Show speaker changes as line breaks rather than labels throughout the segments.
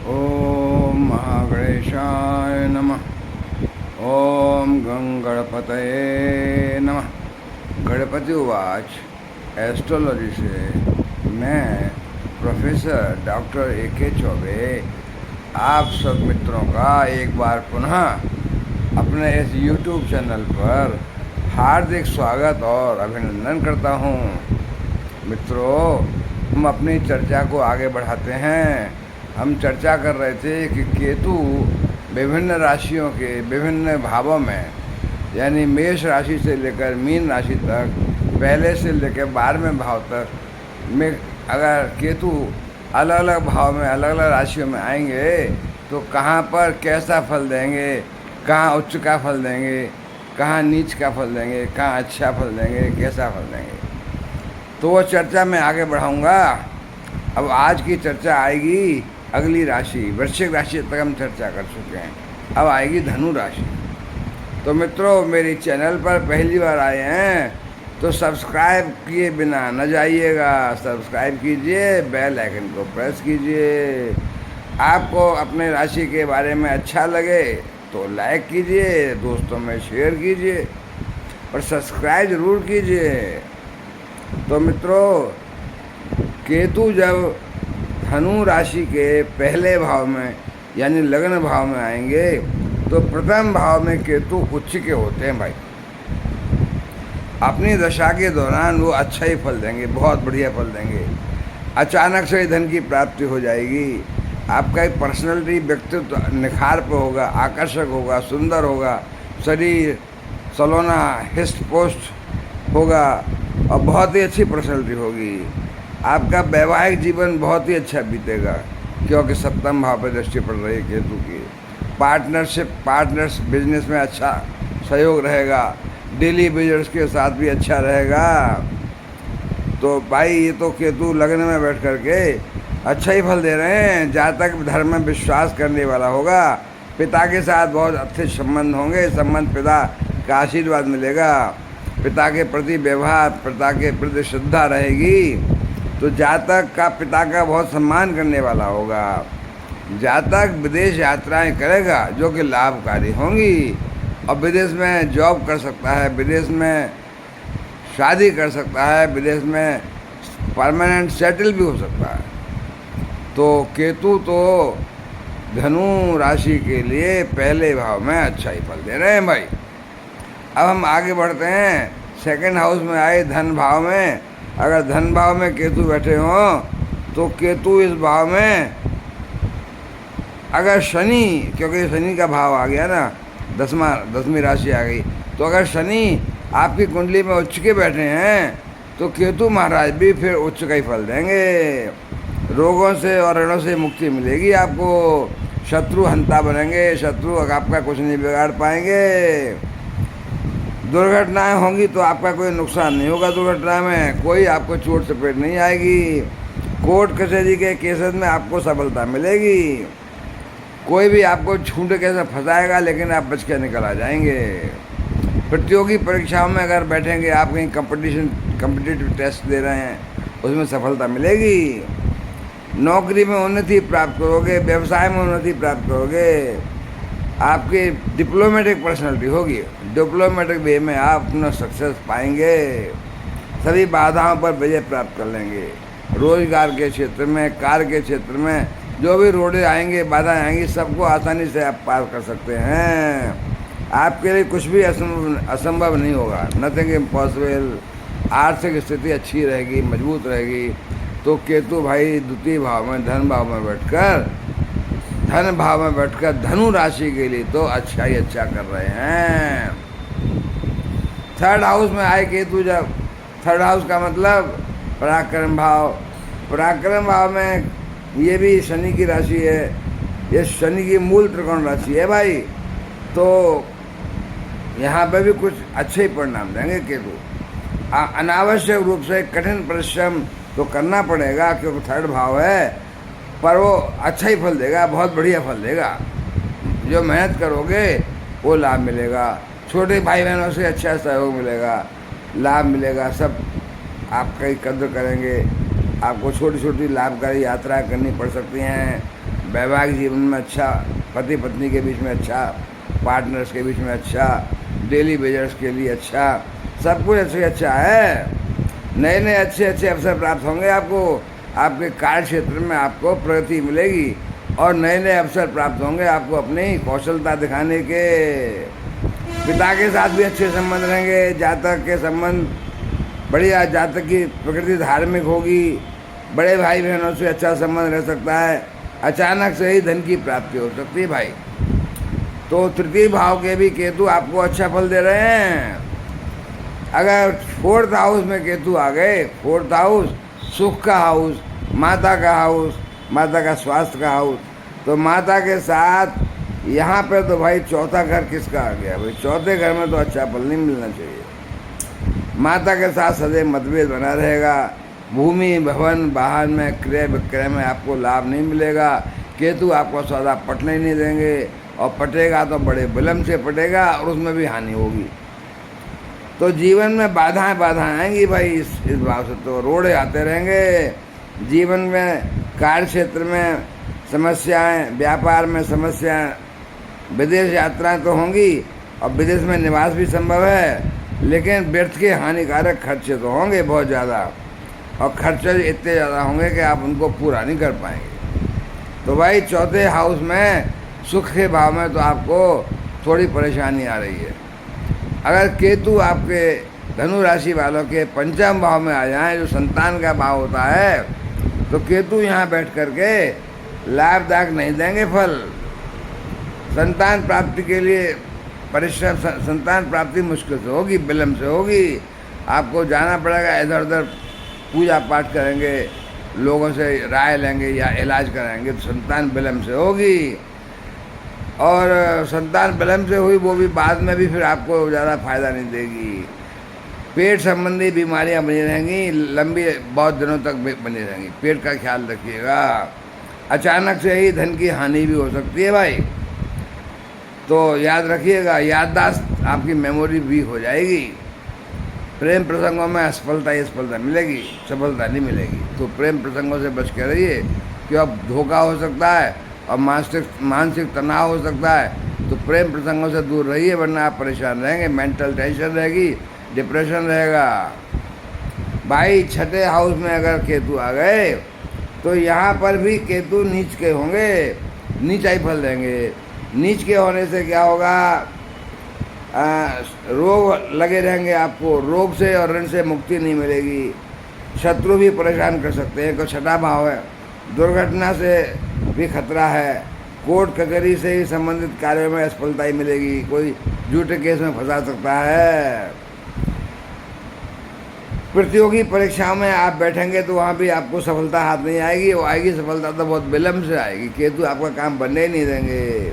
ओम महागणेशाय नमः। ओम गणपतये नमः। गणपति उवाच। एस्ट्रोलॉजी से मैं प्रोफेसर डॉक्टर A.K. चौबे आप सब मित्रों का एक बार पुनः अपने इस YouTube चैनल पर हार्दिक स्वागत और अभिनंदन करता हूँ। मित्रों, हम अपनी चर्चा को आगे बढ़ाते हैं। हम चर्चा कर रहे थे कि केतु विभिन्न राशियों के विभिन्न भावों में, यानी मेष राशि से लेकर मीन राशि तक, पहले से लेकर 12वें भाव तक में अगर केतु अलग अलग भाव में अलग अलग राशियों में आएंगे तो कहाँ पर कैसा फल देंगे, कहाँ उच्च का फल देंगे, कहाँ नीच का फल देंगे, कहाँ अच्छा फल देंगे, कैसा फल देंगे, तो वो चर्चा मैं आगे बढ़ाऊँगा। अब आज की चर्चा आएगी अगली राशि, वृश्चिक राशि तक हम चर्चा कर चुके हैं। अब आएगी धनु राशि। तो मित्रों, मेरी चैनल पर पहली बार आए हैं तो सब्सक्राइब किए बिना न जाइएगा। सब्सक्राइब कीजिए, बेल आइकन को प्रेस कीजिए। आपको अपने राशि के बारे में अच्छा लगे तो लाइक कीजिए, दोस्तों में शेयर कीजिए, और सब्सक्राइब ज़रूर कीजिए। तो मित्रों, केतु जब धनु राशि के पहले भाव में यानी लग्न भाव में आएंगे तो प्रथम भाव में केतु उच्च के होते हैं भाई। अपनी दशा के दौरान वो अच्छा ही फल देंगे, बहुत बढ़िया फल देंगे। अचानक से धन की प्राप्ति हो जाएगी। आपका एक पर्सनैलिटी, व्यक्तित्व निखार पर होगा, आकर्षक होगा, सुंदर होगा, शरीर सलोना हिस्ट पोस्ट होगा और बहुत ही अच्छी पर्सनैलिटी होगी। आपका वैवाहिक जीवन बहुत ही अच्छा बीतेगा क्योंकि सप्तम भाव पर दृष्टि पड़ रही है केतु की। पार्टनर्स बिजनेस में अच्छा सहयोग रहेगा, डेली बिजनेस के साथ भी अच्छा रहेगा। तो भाई, ये तो केतु लग्न में बैठ करके अच्छा ही फल दे रहे हैं। जहाँ तक धर्म में विश्वास करने वाला होगा, पिता के साथ बहुत अच्छे संबंध होंगे, पिता का आशीर्वाद मिलेगा, पिता के प्रति व्यवहार, पिता के प्रति श्रद्धा रहेगी। तो जातक का पिता का बहुत सम्मान करने वाला होगा। जातक विदेश यात्राएं करेगा जो कि लाभकारी होंगी, और विदेश में जॉब कर सकता है, विदेश में शादी कर सकता है, विदेश में परमानेंट सेटल भी हो सकता है। तो केतु तो धनु राशि के लिए पहले भाव में अच्छा ही फल दे रहे हैं भाई। अब हम आगे बढ़ते हैं। सेकंड हाउस में आए धन भाव में। अगर धन भाव में केतु बैठे हों तो केतु इस भाव में अगर शनि, क्योंकि शनि का भाव आ गया ना, 10वीं राशि आ गई, तो अगर शनि आपकी कुंडली में उच्च के बैठे हैं तो केतु महाराज भी फिर उच्च का ही फल देंगे। रोगों से और ऋणों से मुक्ति मिलेगी आपको। शत्रु हंता बनेंगे, शत्रु आपका कुछ नहीं बिगाड़ पाएंगे। दुर्घटनाएं होंगी तो आपका कोई नुकसान नहीं होगा। दुर्घटना में कोई आपको चोट चपेट नहीं आएगी। कोर्ट कचहरी के केसेस में आपको सफलता मिलेगी। कोई भी आपको छूट कैसे फंसाएगा, लेकिन आप बच के निकल आ जाएंगे। प्रतियोगी परीक्षाओं में अगर बैठेंगे, आप कहीं कम्पिटिटिव टेस्ट दे रहे हैं, उसमें सफलता मिलेगी। नौकरी में उन्नति प्राप्त करोगे, व्यवसाय में उन्नति प्राप्त करोगे। आपकी डिप्लोमेटिक पर्सनैलिटी होगी, डिप्लोमेटिक वे में आप अपना सक्सेस पाएंगे। सभी बाधाओं पर विजय प्राप्त कर लेंगे। रोजगार के क्षेत्र में, कार्य के क्षेत्र में जो भी रोड़े आएंगे, बाधाएं आएंगी, सबको आसानी से आप पार कर सकते हैं। आपके लिए कुछ भी असंभव नहीं होगा, नथिंग इम्पॉसिबल। आर्थिक स्थिति अच्छी रहेगी, मजबूत रहेगी। तो केतु भाई द्वितीय भाव में, धन भाव में बैठकर धनु राशि के लिए तो अच्छा ही अच्छा कर रहे हैं। थर्ड हाउस में आए केतु जब, थर्ड हाउस का मतलब पराक्रम भाव। पराक्रम भाव में ये भी शनि की राशि है, ये शनि की मूल त्रिकोण राशि है भाई। तो यहाँ पे भी कुछ अच्छे ही परिणाम देंगे केतु। अनावश्यक रूप से कठिन परिश्रम तो करना पड़ेगा क्योंकि थर्ड भाव है, पर वो अच्छा ही फल देगा, बहुत बढ़िया फल देगा। जो मेहनत करोगे वो लाभ मिलेगा। छोटे भाई बहनों से अच्छा सहयोग मिलेगा, लाभ मिलेगा। सब आपका ही कद्र करेंगे। आपको छोटी छोटी लाभकारी यात्राएं करनी पड़ सकती हैं। वैवाहिक जीवन में अच्छा, पति पत्नी के बीच में अच्छा, पार्टनर्स के बीच में अच्छा, डेली वेजर्स के लिए अच्छा, सब कुछ अच्छे अच्छा है। नए नए अच्छे अच्छे अवसर प्राप्त होंगे आपको, आपके कार्य क्षेत्र में आपको प्रगति मिलेगी और नए नए अवसर प्राप्त होंगे आपको अपनी कौशलता दिखाने के। पिता के साथ भी अच्छे संबंध रहेंगे, जातक के संबंध बढ़िया, जातक की प्रकृति धार्मिक होगी, बड़े भाई बहनों से अच्छा संबंध रह सकता है, अचानक से ही धन की प्राप्ति हो सकती है भाई। तो तृतीय भाव के भी केतु आपको अच्छा फल दे रहे हैं। अगर फोर्थ हाउस में केतु आ गए, फोर्थ हाउस सुख का हाउस, माता का हाउस, माता का स्वास्थ्य का हाउस, तो माता के साथ यहाँ पे तो भाई चौथा घर किसका आ गया भाई, चौथे घर में तो अच्छा फल नहीं मिलना चाहिए। माता के साथ सदैव मतभेद बना रहेगा, भूमि भवन वाहन में क्रय विक्रय में आपको लाभ नहीं मिलेगा। केतु आपको सौदा पटने ही नहीं देंगे, और पटेगा तो बड़े विलम्ब से पटेगा और उसमें भी हानि होगी। तो जीवन में बाधाएं आएंगी भाई, इस भाव से तो रोड़े आते रहेंगे। जीवन में कार्य क्षेत्र में समस्याएं, व्यापार में समस्याएं, विदेश यात्राएं तो होंगी और विदेश में निवास भी संभव है, लेकिन व्यर्थ के हानिकारक खर्चे तो होंगे बहुत ज़्यादा, और खर्चे इतने ज़्यादा होंगे कि आप उनको पूरा नहीं कर पाएंगे। तो भाई चौथे हाउस में सुख के भाव में तो आपको थोड़ी परेशानी आ रही है। अगर केतु आपके धनु राशि वालों के पंचम भाव में आ जाए, जो संतान का भाव होता है, तो केतु यहाँ बैठ करके लाभदायक नहीं देंगे फल। संतान प्राप्ति के लिए परिश्रम, संतान प्राप्ति मुश्किल से होगी, विलम्ब से होगी। आपको जाना पड़ेगा, इधर उधर पूजा पाठ करेंगे, लोगों से राय लेंगे या इलाज कराएंगे, तो संतान विलम्ब से होगी। और संतान विलम्ब से हुई वो भी बाद में भी फिर आपको ज़्यादा फायदा नहीं देगी। पेट संबंधी बीमारियां बनी रहेंगी, लंबी बहुत दिनों तक बनी रहेंगी, पेट का ख्याल रखिएगा। अचानक से ही धन की हानि भी हो सकती है भाई, तो याद रखिएगा, याददाश्त आपकी मेमोरी वीक हो जाएगी। प्रेम प्रसंगों में असफलता ही असफलता मिलेगी, सफलता नहीं मिलेगी। तो प्रेम प्रसंगों से बच के रहिए, क्यों अब धोखा हो सकता है और मानसिक तनाव हो सकता है। तो प्रेम प्रसंगों से दूर रहिए, वरना आप परेशान रहेंगे, मेंटल टेंशन रहेगी, डिप्रेशन रहेगा। भाई छठे हाउस में अगर केतु आ गए, तो यहाँ पर भी केतु नीच के होंगे, नीचाई फल देंगे। नीच के होने से क्या होगा, रोग लगे रहेंगे आपको, रोग से और ऋण से मुक्ति नहीं मिलेगी। शत्रु भी परेशान कर सकते हैं, क्योंकि छठा भाव है। दुर्घटना से भी खतरा है, कोर्ट कचहरी से ही संबंधित कार्यों में असफलता ही मिलेगी, कोई झूठे केस में फंसा सकता है। प्रतियोगी परीक्षाओं में आप बैठेंगे तो वहाँ भी आपको सफलता हाथ नहीं आएगी, वो आएगी सफलता तो बहुत विलम्ब से आएगी। केतु आपका काम बनने ही नहीं देंगे।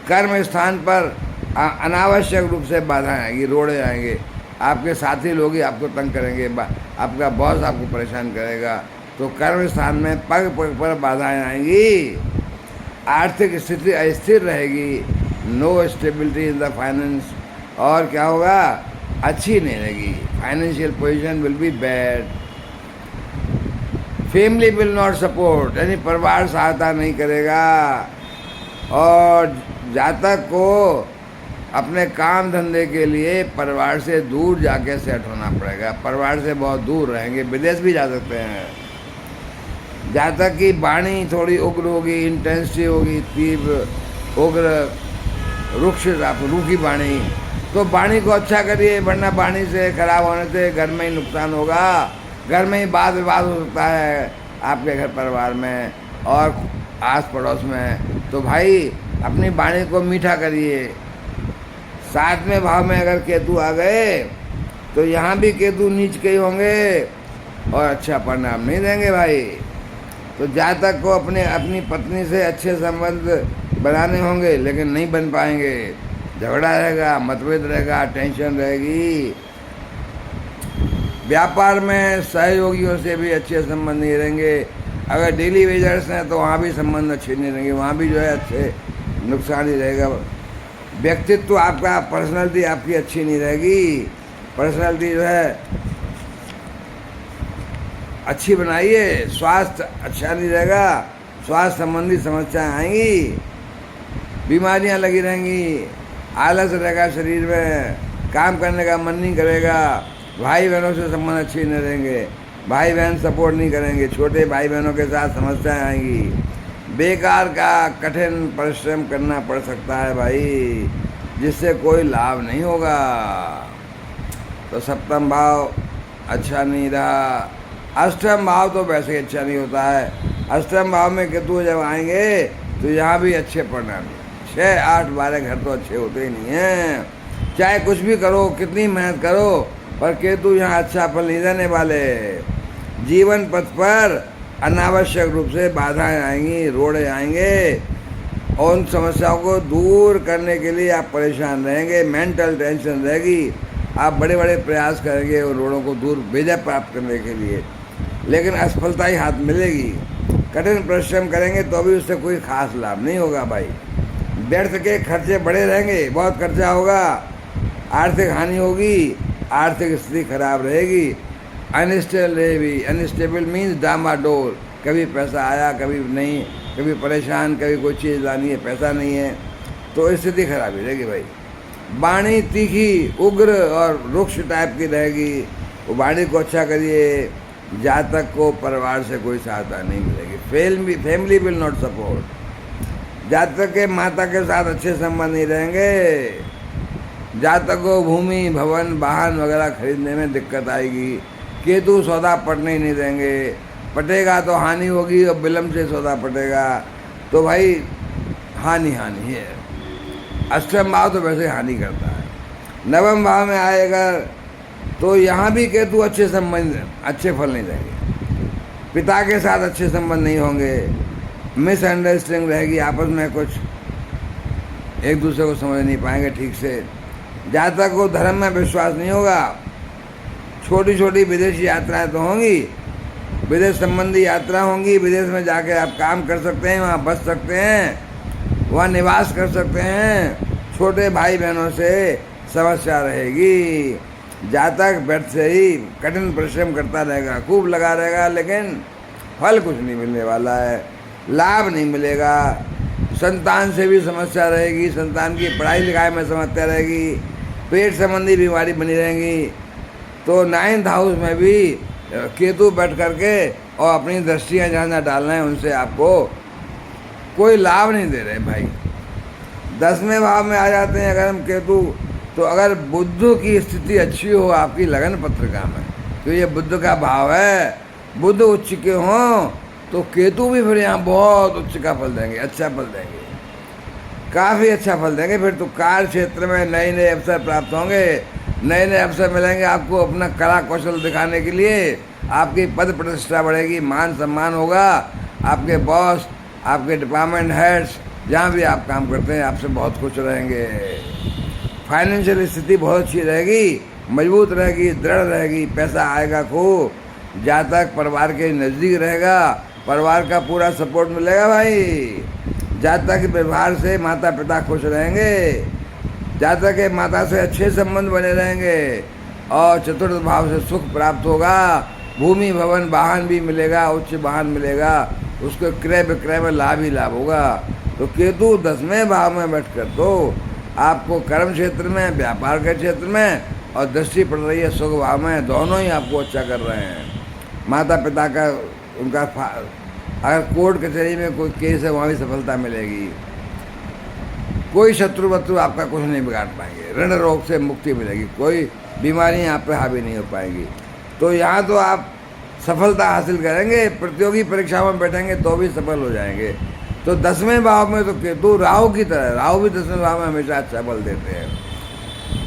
कर्म स्थान पर अनावश्यक रूप से बाधाएं आएंगी, रोड़े आएंगे, आपके साथी लोग ही आपको तंग करेंगे, आपका बॉस आपको परेशान करेगा। तो कर्म स्थान में पग पग पर बाधाएं आएंगी। आर्थिक स्थिति अस्थिर रहेगी, no stability in the finance, और क्या होगा, अच्छी नहीं रहेगी, financial position will be bad. Family will not support, यानी परिवार सहायता नहीं करेगा। और जातक को अपने काम धंधे के लिए परिवार से दूर जाके सेट होना पड़ेगा, परिवार से बहुत दूर रहेंगे, विदेश भी जा सकते हैं। जातक की वाणी थोड़ी उग्र होगी, इंटेंसिव होगी, तीव्र उग्र रुक्ष रूखी वाणी। तो वाणी को अच्छा करिए, वरना वाणी से खराब होने से घर में ही नुकसान होगा, घर में ही वाद विवाद हो सकता है आपके घर परिवार में और आस पड़ोस में। तो भाई अपनी वाणी को मीठा करिए। सातवें भाव में अगर केतु आ गए, तो यहाँ भी केतु नीच के ही होंगे और अच्छा परिणाम नहीं देंगे भाई। तो जातक को अपनी पत्नी से अच्छे संबंध बनाने होंगे, लेकिन नहीं बन पाएंगे, झगड़ा रहेगा, मतभेद रहेगा, टेंशन रहेगी। व्यापार में सहयोगियों से भी अच्छे संबंध नहीं रहेंगे। अगर डेली वेजर्स हैं तो वहाँ भी संबंध अच्छे नहीं रहेंगे, वहाँ भी जो है अच्छे नुकसान ही रहेगा। व्यक्तित्व आपका, पर्सनैलिटी आपकी अच्छी नहीं रहेगी। पर्सनैलिटी जो है अच्छी बनाइए। स्वास्थ्य अच्छा नहीं रहेगा, स्वास्थ्य संबंधी समस्याएं आएंगी, बीमारियां लगी रहेंगी, आलस रहेगा शरीर में, काम करने का मन नहीं करेगा, भाई बहनों से संबंध अच्छे नहीं रहेंगे, भाई बहन सपोर्ट नहीं करेंगे, छोटे भाई बहनों के साथ समस्याएं आएंगी, बेकार का कठिन परिश्रम करना पड़ सकता है भाई, जिससे कोई लाभ नहीं होगा। तो सप्तम भाव अच्छा नहीं रहा। अष्टम भाव तो वैसे ही अच्छा नहीं होता है। अष्टम भाव में केतु जब आएंगे तो यहाँ भी अच्छे परिणाम, 6, 8, 12 घर तो अच्छे होते ही नहीं हैं। चाहे कुछ भी करो, कितनी मेहनत करो, पर केतु यहाँ अच्छा फल नहीं देने वाले। जीवन पथ पर अनावश्यक रूप से बाधाएं आएंगी, रोड़े आएंगे, और उन समस्याओं को दूर करने के लिए आप परेशान रहेंगे, मेंटल टेंशन रहेगी, आप बड़े बड़े प्रयास करेंगे उन रोड़ों को दूर विजय प्राप्त करने के लिए, लेकिन असफलता ही हाथ मिलेगी। कठिन परिश्रम करेंगे तो भी उससे कोई खास लाभ नहीं होगा भाई। व्यर्थ के खर्चे बड़े रहेंगे, बहुत खर्चा होगा, आर्थिक हानि होगी, आर्थिक स्थिति खराब रहेगी, अनस्टेबल रहेगी। अनस्टेबल मीन्स डामाडोल, कभी पैसा आया कभी नहीं, कभी परेशान, कभी कोई चीज़ लानी है पैसा नहीं है, तो स्थिति खराब ही रहेगी भाई। वाणी तीखी, उग्र और रुक्ष टाइप की रहेगी, वो वाणी को अच्छा करिए। जातक को परिवार से कोई सहायता नहीं मिलेगी, फैमिली विल नॉट सपोर्ट। जातक के माता के साथ अच्छे संबंध नहीं रहेंगे, जातक को भूमि भवन वाहन वगैरह खरीदने में दिक्कत आएगी। केतु सौदा पटने ही नहीं देंगे, पटेगा तो हानि होगी, और विलम्ब से सौदा पटेगा तो भाई हानि है। अष्टम भाव तो वैसे हानि करता है। नवम भाव में आएगा तो यहाँ भी केतु अच्छे फल नहीं देंगे, पिता के साथ अच्छे संबंध नहीं होंगे, मिसअंडरस्टैंडिंग रहेगी, आपस में कुछ एक दूसरे को समझ नहीं पाएंगे ठीक से। जातक को धर्म में विश्वास नहीं होगा। छोटी छोटी विदेशी यात्राएं तो होंगी, विदेश संबंधी यात्रा होंगी, विदेश में जाके आप काम कर सकते हैं, वहाँ बस सकते हैं, वहाँ निवास कर सकते हैं। छोटे भाई बहनों से समस्या रहेगी। जातक व्यर्थ से ही कठिन परिश्रम करता रहेगा, खूब लगा रहेगा, लेकिन फल कुछ नहीं मिलने वाला है, लाभ नहीं मिलेगा। संतान से भी समस्या रहेगी, संतान की पढ़ाई लिखाई में समस्या रहेगी, पेट संबंधी बीमारी बनी रहेंगी। तो 9th हाउस में भी केतु बैठ करके और अपनी दृष्टियाँ जहाँ डालना है उनसे आपको कोई लाभ नहीं दे रहे भाई। 10वें भाव में आ जाते हैं अगर हम केतु, तो अगर बुध की स्थिति अच्छी हो आपकी लगन पत्रिका में, तो ये बुध का भाव है, बुध उच्च के हों तो केतु भी फिर यहाँ बहुत उच्च का फल देंगे, अच्छा फल देंगे, काफ़ी अच्छा फल देंगे। फिर तो कार्य क्षेत्र में नए नए अवसर प्राप्त होंगे, नए नए अवसर मिलेंगे आपको अपना कला कौशल दिखाने के लिए, आपकी पद प्रतिष्ठा बढ़ेगी, मान सम्मान होगा, आपके बॉस, आपके डिपार्टमेंट हेड्स जहाँ भी आप काम करते हैं आपसे बहुत खुश रहेंगे। फाइनेंशियल स्थिति बहुत अच्छी रहेगी, मजबूत रहेगी, दृढ़ रहेगी, पैसा आएगा खूब। जातक परिवार के नज़दीक रहेगा, परिवार का पूरा सपोर्ट मिलेगा भाई। जातक के व्यवहार से माता पिता खुश रहेंगे, जातक के माता से अच्छे संबंध बने रहेंगे, और चतुर्थ भाव से सुख प्राप्त होगा, भूमि भवन वाहन भी मिलेगा, उच्च वाहन मिलेगा, उसको क्रय विक्रय में लाभ ही लाभ होगा। तो केतु 10वें भाव में बैठकर तो आपको कर्म क्षेत्र में, व्यापार के क्षेत्र में, और दृष्टि पड़ रही है सुख भाव में, दोनों ही आपको अच्छा कर रहे हैं। माता पिता का उनका अगर कोर्ट कचहरी में कोई केस है वहाँ भी सफलता मिलेगी, कोई शत्रु वत्रु आपका कुछ नहीं बिगाड़ पाएंगे, ऋण रोग से मुक्ति मिलेगी, कोई बीमारियाँ आप पे हावी नहीं हो पाएंगी। तो यहाँ तो आप सफलता हासिल करेंगे, प्रतियोगी परीक्षाओं में बैठेंगे तो भी सफल हो जाएंगे। तो 10वें भाव में तो केतु राहु की तरह, राहु भी 10वें भाव में हमेशा अच्छा फल देते हैं,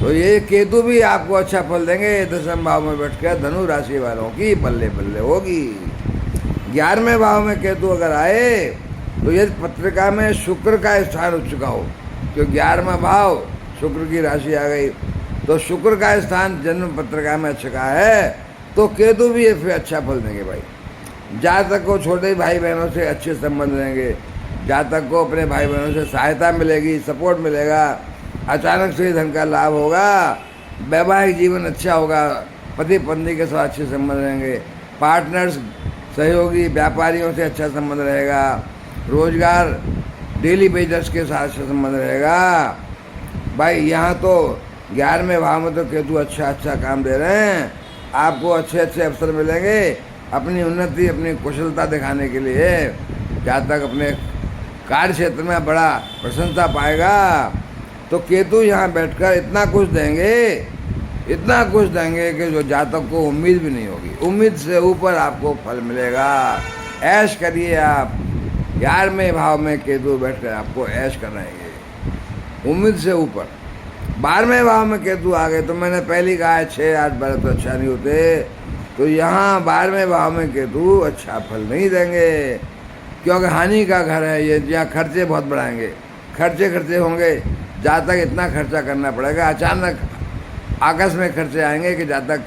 तो ये केतु भी आपको अच्छा फल देंगे। 10वें भाव में बैठ कर धनु राशि वालों की बल्ले बल्ले होगी। 11वें भाव में केतु अगर आए तो यदि पत्रिका में शुक्र का स्थान उच्च का हो, तो 11वां भाव शुक्र की राशि आ गई, तो शुक्र का स्थान जन्म पत्रिका में अच्छा का है, तो केतु भी फिर अच्छा फल देंगे भाई। जातक को छोटे भाई बहनों से अच्छे संबंध रहेंगे, जातक को अपने भाई बहनों से सहायता मिलेगी, सपोर्ट मिलेगा, अचानक से धन का लाभ होगा, वैवाहिक जीवन अच्छा होगा, पति पत्नी के साथ अच्छे संबंध रहेंगे, पार्टनर्स सहयोगी व्यापारियों से अच्छा संबंध रहेगा, रोजगार डेली बेजर्स के साथ संबंध रहेगा। भाई यहाँ तो 11वें भाव में तो केतु अच्छा काम दे रहे हैं, आपको अच्छे अच्छे अवसर मिलेंगे अपनी उन्नति अपनी कुशलता दिखाने के लिए। जहाँ तक अपने कार्य क्षेत्र में बड़ा प्रशंसा पाएगा, तो केतु यहाँ बैठकर इतना कुछ देंगे कि जो जातक को उम्मीद भी नहीं होगी। उम्मीद से ऊपर आपको फल मिलेगा। ऐश करिए आप। 11वें भाव में केतु बैठकर आपको ऐश कराएंगे उम्मीद से ऊपर। 12वें भाव में केतु आ गए तो मैंने पहली कहा है 6-8 बार तो अच्छा नहीं होते, तो यहाँ 12वें भाव में केतु अच्छा फल नहीं देंगे, क्योंकि हानि का घर है ये। यहाँ खर्चे बहुत बढ़ाएंगे, खर्चे होंगे। जहाँ तक इतना खर्चा करना पड़ेगा, अचानक आकस्मिक खर्चे आएंगे कि जहाँ तक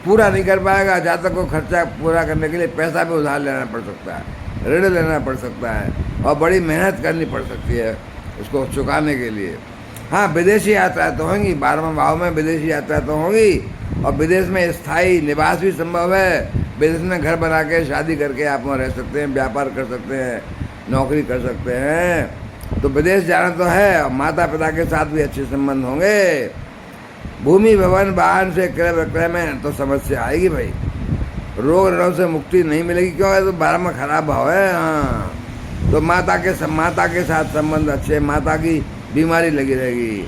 पूरा नहीं कर पाएगा। जहाँ तक को खर्चा पूरा करने के लिए पैसा भी उधार लेना पड़ सकता है, ऋण लेना पड़ सकता है, और बड़ी मेहनत करनी पड़ सकती है उसको चुकाने के लिए। हाँ, विदेशी यात्रा तो होंगी, 12वें भाव में विदेशी यात्रा तो होगी, और विदेश में स्थायी निवास भी संभव है। विदेश में घर बना के शादी करके आप वहाँ रह सकते हैं, व्यापार कर सकते हैं, नौकरी कर सकते हैं। तो विदेश जाना तो है, और माता पिता के साथ भी अच्छे संबंध होंगे। भूमि भवन वाहन से क्रय विक्रय में तो समस्या आएगी भाई। रोग ऋणों से मुक्ति नहीं मिलेगी, क्योंकि तो 12वां खराब भाव है। हाँ, तो माता के साथ संबंध अच्छे, माता की बीमारी लगी रहेगी।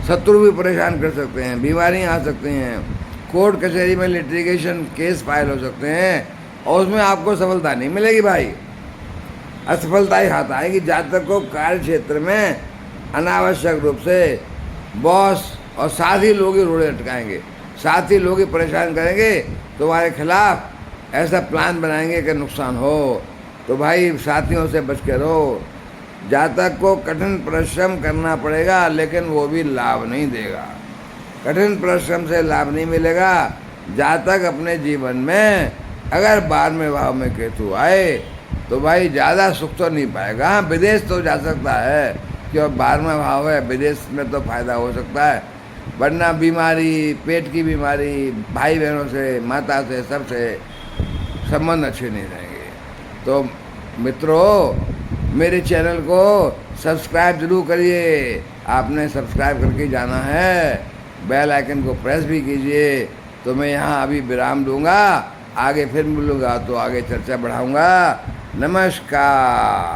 शत्रु भी परेशान कर सकते हैं, बीमारियाँ आ सकती हैं, कोर्ट कचहरी में लिटिगेशन केस फाइल हो सकते हैं, और उसमें आपको सफलता नहीं मिलेगी भाई, असफलता ही हाथ आएगी। जातक को कार्य क्षेत्र में अनावश्यक रूप से बॉस और साथी लोग ही रोड़े अटकाएंगे, साथी लोग ही परेशान करेंगे, तुम्हारे खिलाफ ऐसा प्लान बनाएंगे कि नुकसान हो। तो भाई साथियों से बच के रहो। जातक को कठिन परिश्रम करना पड़ेगा, लेकिन वो भी लाभ नहीं देगा। कठिन परिश्रम से लाभ नहीं मिलेगा। जातक अपने जीवन में अगर 12वें भाव में केतु आए तो भाई ज़्यादा सुख तो नहीं पाएगा। हाँ, विदेश तो जा सकता है, क्योंकि 12वां भाव है, विदेश में तो फायदा हो सकता है, वरना बीमारी, पेट की बीमारी, भाई बहनों से, माता से, सबसे संबंध अच्छे नहीं रहेंगे। तो मित्रों, मेरे चैनल को सब्सक्राइब जरूर करिए। आपने सब्सक्राइब करके जाना है, बेल आइकन को प्रेस भी कीजिए। तो मैं यहाँ अभी विराम दूंगा, आगे फिर मिलूँगा तो आगे चर्चा बढ़ाऊँगा। नमस्कार।